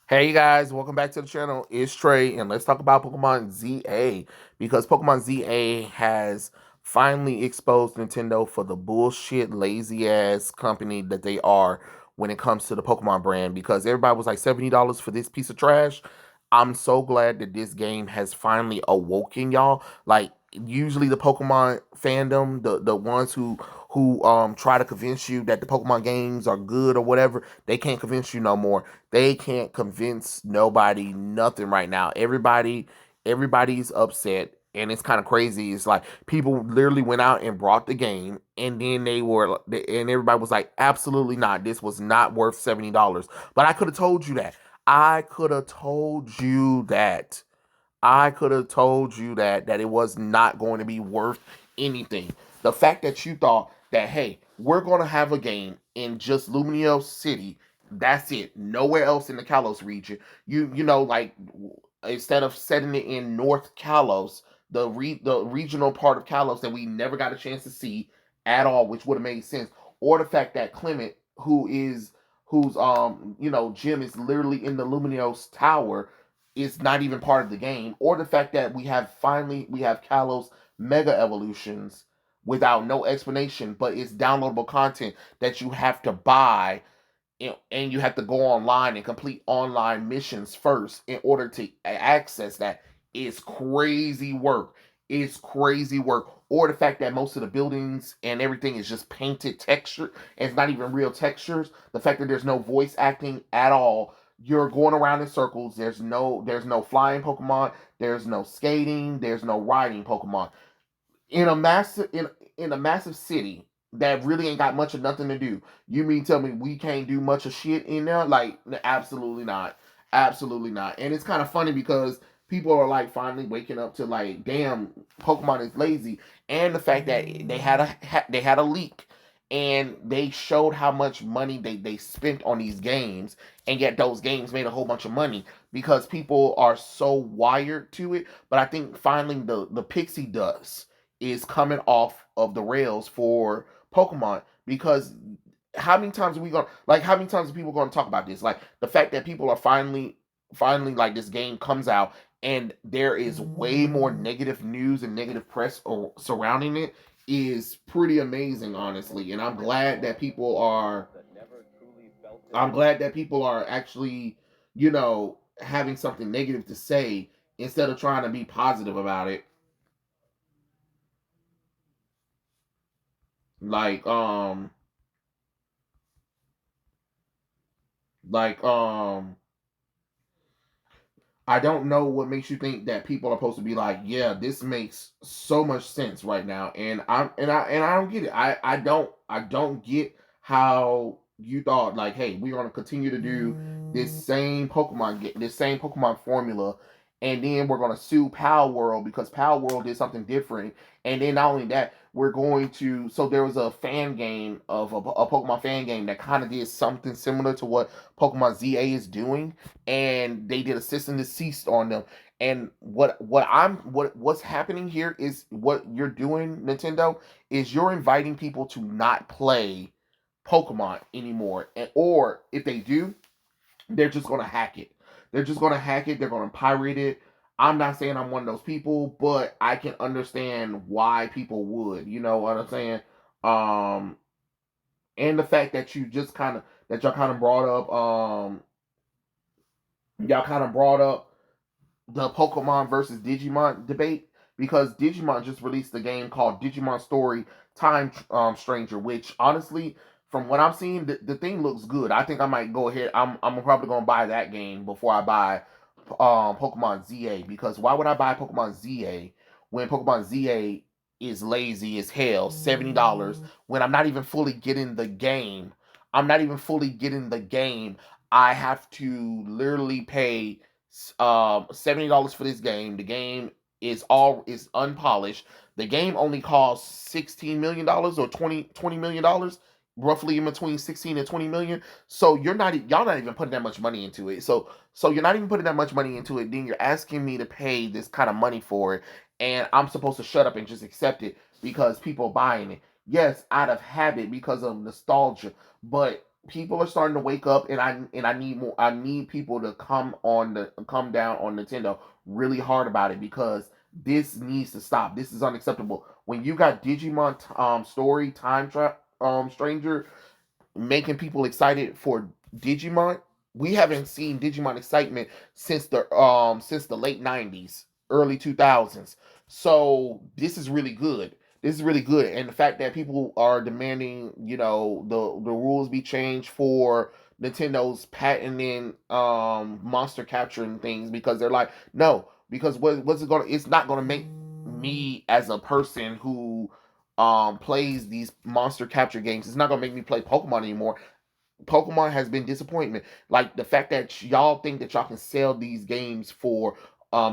Hey guys, welcome back to the channel. It's Trey, and let's talk about Pokemon ZA because Pokemon ZA has finally exposed Nintendo for the bullshit, lazy ass company that they are when it comes to the Pokemon brand. Because everybody was like $70 for this piece of trash. I'm so glad that this game has finally awoken y'all. Like usually the Pokemon fandom, the ones who try to convince you that the Pokemon games are good or whatever, they can't convince you no more. They can't convince nobody nothing right now. Everybody's upset, and it's kind of crazy. It's like people literally went out and brought the game, and then and everybody was like, absolutely not. This was not worth $70. But I could have told you that. I could have told you that. I could have told you that it was not going to be worth anything. The fact that you thought that, hey, we're going to have a game in just Luminio City, that's it, nowhere else in the Kalos region. Like instead of setting it in North Kalos, the regional part of Kalos that we never got a chance to see at all, which would have made sense, or the fact that Clement, whose gym is literally in the Luminios Tower, is not even part of the game, or the fact that we have Kalos Mega Evolutions without no explanation, but it's downloadable content that you have to buy, and you have to go online and complete online missions first in order to access that. Is crazy work. It's crazy work. Or the fact that most of the buildings and everything is just painted texture and it's not even real textures. The fact that there's no voice acting at all. You're going around in circles. There's no flying Pokemon. There's no skating. There's no riding Pokemon in a massive city that really ain't got much of nothing to do. You mean tell me we can't do much of shit in there? Like, absolutely not, absolutely not. And it's kind of funny because people are like finally waking up to like, damn, Pokemon is lazy, and the fact that they had a leak. And they showed how much money they spent on these games, and yet those games made a whole bunch of money because people are so wired to it. But I think finally the pixie dust is coming off of the rails for Pokemon, because how many times are people gonna talk about this? Like the fact that people are finally like this game comes out and there is way more negative news and negative press surrounding it is pretty amazing, honestly. And I'm glad that people are actually, having something negative to say instead of trying to be positive about it. Like like I don't know what makes you think that people are supposed to be like, yeah, this makes so much sense right now, and I don't get it. I don't get how you thought like, hey, we're gonna continue to do this same Pokemon formula, and then we're gonna sue Pal World because Pal World did something different, and then not only that, we're going to. So there was a fan game of a Pokemon fan game that kind of did something similar to what Pokemon ZA is doing, and they did a cease and desist on them. And what's happening here is what you're doing, Nintendo, is you're inviting people to not play Pokemon anymore. Or if they do, they're just gonna hack it. They're just gonna hack it, they're gonna pirate it. I'm not saying I'm one of those people, but I can understand why people would. You know what I'm saying? Um and the fact that y'all kind of brought up the Pokemon versus Digimon debate, because Digimon just released a game called Digimon Story Time Stranger, which honestly, from what I'm seeing, the thing looks good. I think I might go ahead. I'm probably gonna buy that game before I buy Pokemon ZA, because why would I buy Pokemon ZA when Pokemon ZA is lazy as hell, $70, when I'm not even fully getting the game. I'm not even fully getting the game. I have to literally pay $70 for this game. The game is unpolished. The game only costs $16 million or $20 million, roughly in between 16 and 20 million. So y'all not even putting that much money into it. So you're not even putting that much money into it. Then you're asking me to pay this kind of money for it, and I'm supposed to shut up and just accept it because people are buying it. Yes, out of habit because of nostalgia, but people are starting to wake up, and I need more. I need people to come down on Nintendo really hard about it, because this needs to stop. This is unacceptable. When you got Digimon story time trap stranger making people excited for Digimon. We haven't seen Digimon excitement since the late '90s, early 2000s. So this is really good. This is really good, and the fact that people are demanding, the rules be changed for Nintendo's patenting monster capturing things, because they're like, no, because what's it gonna? It's not gonna make me, as a person who plays these monster capture games, it's not gonna make me play Pokemon anymore. Pokemon has been disappointment. Like the fact that y'all think that y'all can sell these games for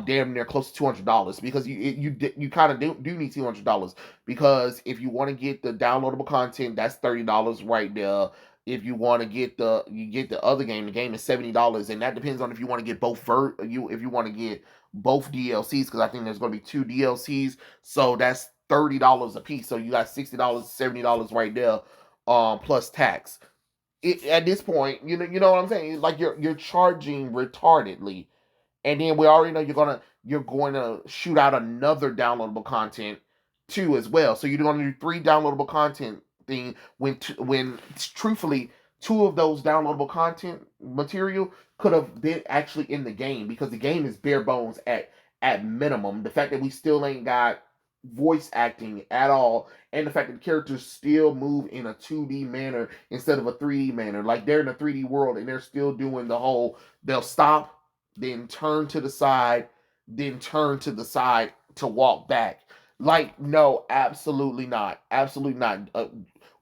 damn near close to $200, because you kind of do need $200, because if you want to get the downloadable content, that's $30 right there. If you want to get the other game, the game is $70, and that depends on if you want to get if you want to get both DLCs, because I think there's going to be two DLCs, so that's $30 a piece. So you got $60, $70 right there, plus tax. At this point, you know what I'm saying? Like you're charging retardedly, and then we already know you're going to shoot out another downloadable content too as well. So you're going to do three downloadable content thing when truthfully two of those downloadable content material could have been actually in the game, because the game is bare bones at minimum. The fact that we still ain't got voice acting at all, and the fact that the characters still move in a 2D manner instead of a 3D manner, like they're in a 3D world and they're still doing the whole, they'll stop, then turn to the side, then turn to the side to walk back. Like, no, absolutely not. Absolutely not.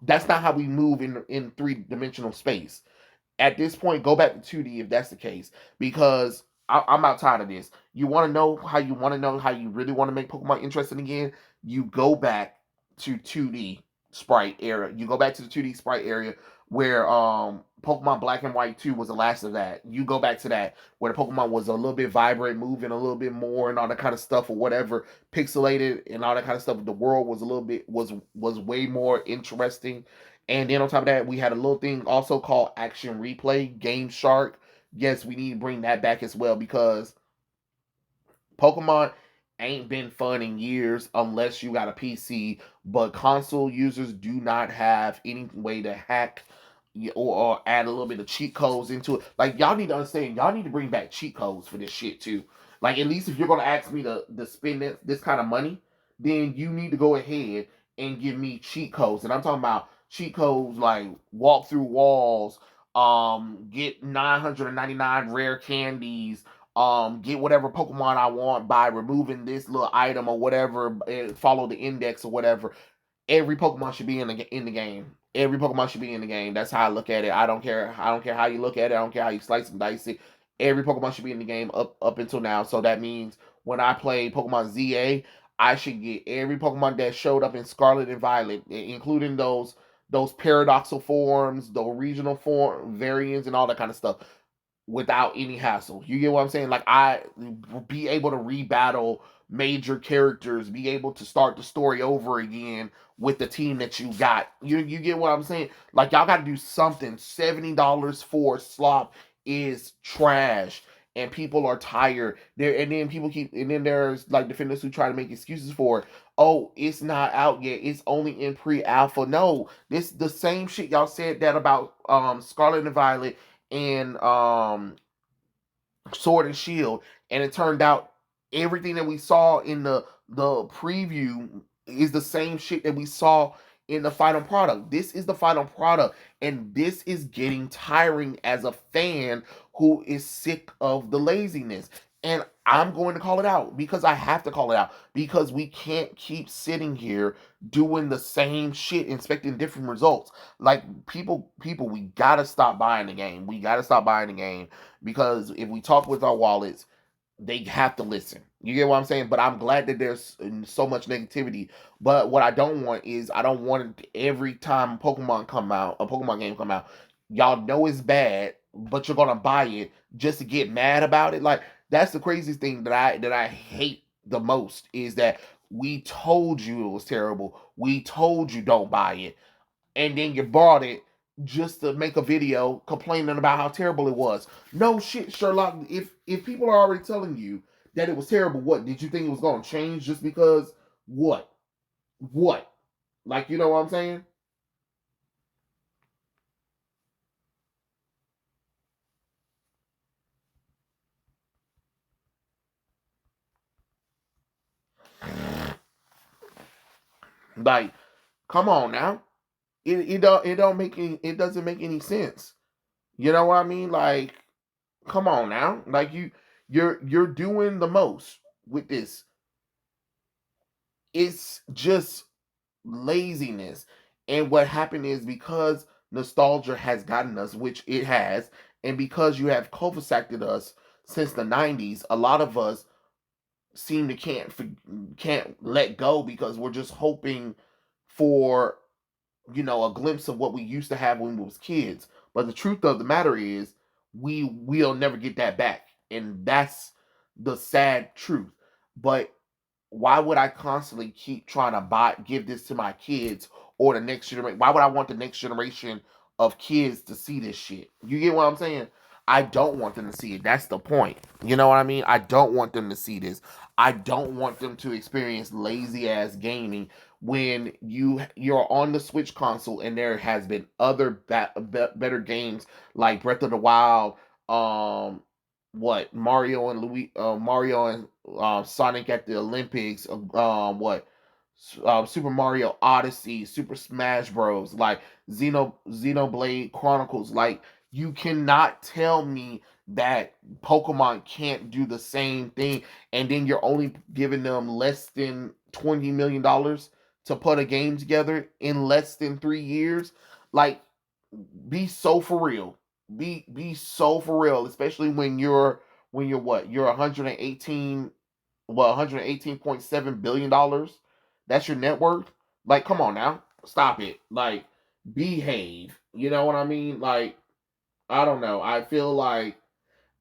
That's not how we move in three-dimensional space. At this point, go back to 2D if that's the case, because I'm out tired of this. You want to know how you really want to make Pokemon interesting again? You go back to 2D sprite era. You go back to the 2D sprite area where Pokemon Black and White 2 was the last of that. You go back to that where the Pokemon was a little bit vibrant, moving a little bit more and all that kind of stuff, or whatever, pixelated and all that kind of stuff. The world was a little bit was way more interesting. And then on top of that, we had a little thing also called Action Replay, Game Shark. Yes, we need to bring that back as well, because Pokemon ain't been fun in years unless you got a PC, but console users do not have any way to hack or add a little bit of cheat codes into it. Like, y'all need to understand, y'all need to bring back cheat codes for this shit too. Like, at least if you're gonna ask me to spend this kind of money, then you need to go ahead and give me cheat codes. And I'm talking about cheat codes like walk through walls, get 999 rare candies, get whatever Pokemon I want by removing this little item or whatever, and follow the index or whatever. Every Pokemon should be in the game. Every Pokemon should be in the game. That's how I look at it. I don't care. I don't care how you look at it. I don't care how you slice and dice it. Every Pokemon should be in the game up until now. So that means when I play Pokemon ZA, I should get every Pokemon that showed up in Scarlet and Violet, including those paradoxal forms, the regional form variants, and all that kind of stuff, without any hassle. You get what I'm saying? Like, I be able to rebattle major characters, be able to start the story over again with the team that you got. You get what I'm saying? Like, y'all got to do something. $70 for slop is trash. And people are tired there, and then there's like defenders who try to make excuses for it. Oh, it's not out yet. It's only in pre-alpha. No, this the same shit y'all said that about Scarlet and Violet and Sword and Shield, and it turned out everything that we saw in the preview is the same shit that we saw in the final product. This is the final product, and this is getting tiring as a fan who is sick of the laziness. And I'm going to call it out, because I have to call it out, because we can't keep sitting here doing the same shit, expecting different results. Like, people, we gotta stop buying the game. We gotta stop buying the game, because if we talk with our wallets, they have to listen. You get what I'm saying? But I'm glad that there's so much negativity. But what I don't want is, I don't want it every time a Pokemon game come out, y'all know it's bad, but you're gonna buy it just to get mad about it. Like, that's the craziest thing that I hate the most, is that we told you it was terrible. We told you don't buy it, and then you bought it. just to make a video complaining about how terrible it was. No shit, Sherlock. If people are already telling you that it was terrible, what did you think it was going to change just because? What? What? Like, you know what I'm saying? Like, come on now. It doesn't make any sense. You know what I mean? Like, come on now. Like you're doing the most with this. It's just laziness. And what happened is because nostalgia has gotten us, which it has, and because you have cul-de-saced us since the 90s, a lot of us seem to can't let go because we're just hoping for, you know, a glimpse of what we used to have when we was kids. But the truth of the matter is we'll never get that back. And that's the sad truth. But why would I constantly keep trying to give this to my kids or the next generation? Why would I want the next generation of kids to see this shit? You get what I'm saying? I don't want them to see it. That's the point. You know what I mean? I don't want them to see this. I don't want them to experience lazy ass gaming when you're on the Switch console and there has been other better games like Breath of the Wild, um, what Mario and Sonic at the Olympics, what Super Mario Odyssey, Super Smash Bros, like Xenoblade Chronicles. Like, you cannot tell me that Pokemon can't do the same thing, and then you're only giving them less than $20 million to put a game together in less than 3 years. Like, be so for real. Be so for real, especially when you're what? You're 118 $118.7 billion. That's your net worth. Like, come on now. Stop it. Like, behave. You know what I mean? Like, I don't know. I feel like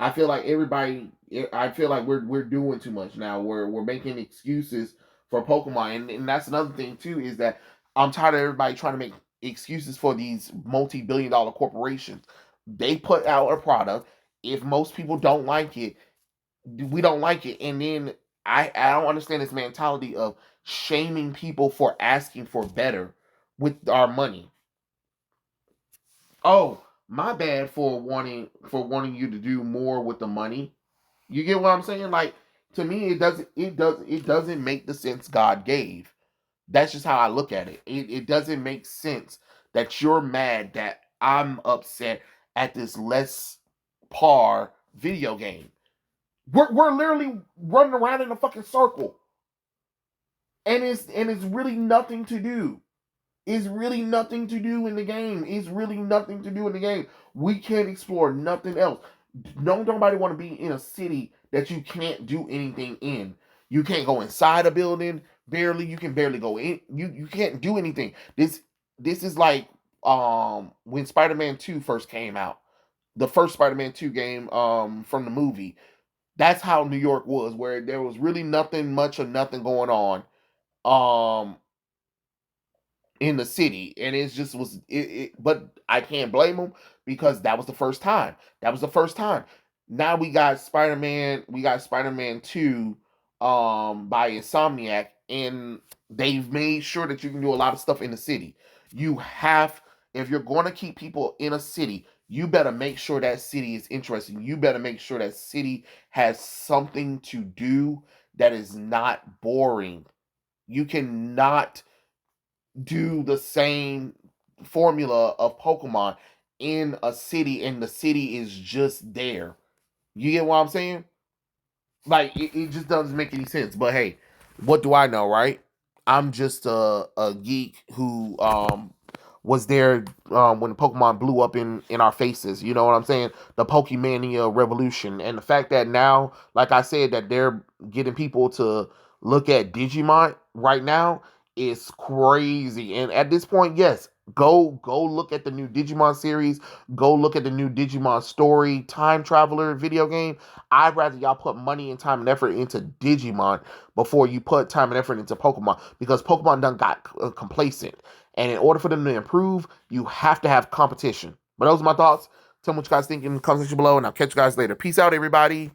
everybody. I feel like we're doing too much now. We're making excuses for Pokemon, and that's another thing too, is that I'm tired of everybody trying to make excuses for these multi-billion-dollar corporations. They put out a product. If most people don't like it, we don't like it, and then I don't understand this mentality of shaming people for asking for better with our money. Oh, my bad for wanting you to do more with the money. You get what I'm saying? Like, to me, it doesn't make the sense God gave. That's just how I look at it. It doesn't make sense that you're mad that I'm upset at this less par video game. We're literally running around in a fucking circle, and it's really nothing to do. It's really nothing to do in the game. It's really nothing to do in the game. We can't explore nothing else. No, nobody want to be in a city that you can't do anything in. You can't go inside a building. Barely, you can barely go in. You can't do anything. This is like when Spider-Man 2 first came out. The first Spider-Man 2 game from the movie. That's how New York was, where there was really nothing much or nothing going on. Um in the city, and it just was but I can't blame them because that was the first time. That was the first time. Now we got Spider-Man 2 by Insomniac, and they've made sure that you can do a lot of stuff in the city. You have If you're going to keep people in a city, you better make sure that city is interesting. You better make sure that city has something to do that is not boring. You cannot do the same formula of Pokemon in a city, and the city is just there. You get what I'm saying? Like, it just doesn't make any sense. But hey, what do I know, right? I'm just a geek who was there when Pokemon blew up in our faces. You know what I'm saying? The Pokemania revolution, and the fact that now, like I said, that they're getting people to look at Digimon right now is crazy. And at this point, yes, go look at the new Digimon series. Go look at the new Digimon story time traveler video game. I'd rather y'all put money and time and effort into Digimon before you put time and effort into Pokemon, because Pokemon done got complacent. And in order for them to improve, you have to have competition. But those are my thoughts. Tell me what you guys think in the comment section below, and I'll catch you guys later. Peace out, everybody.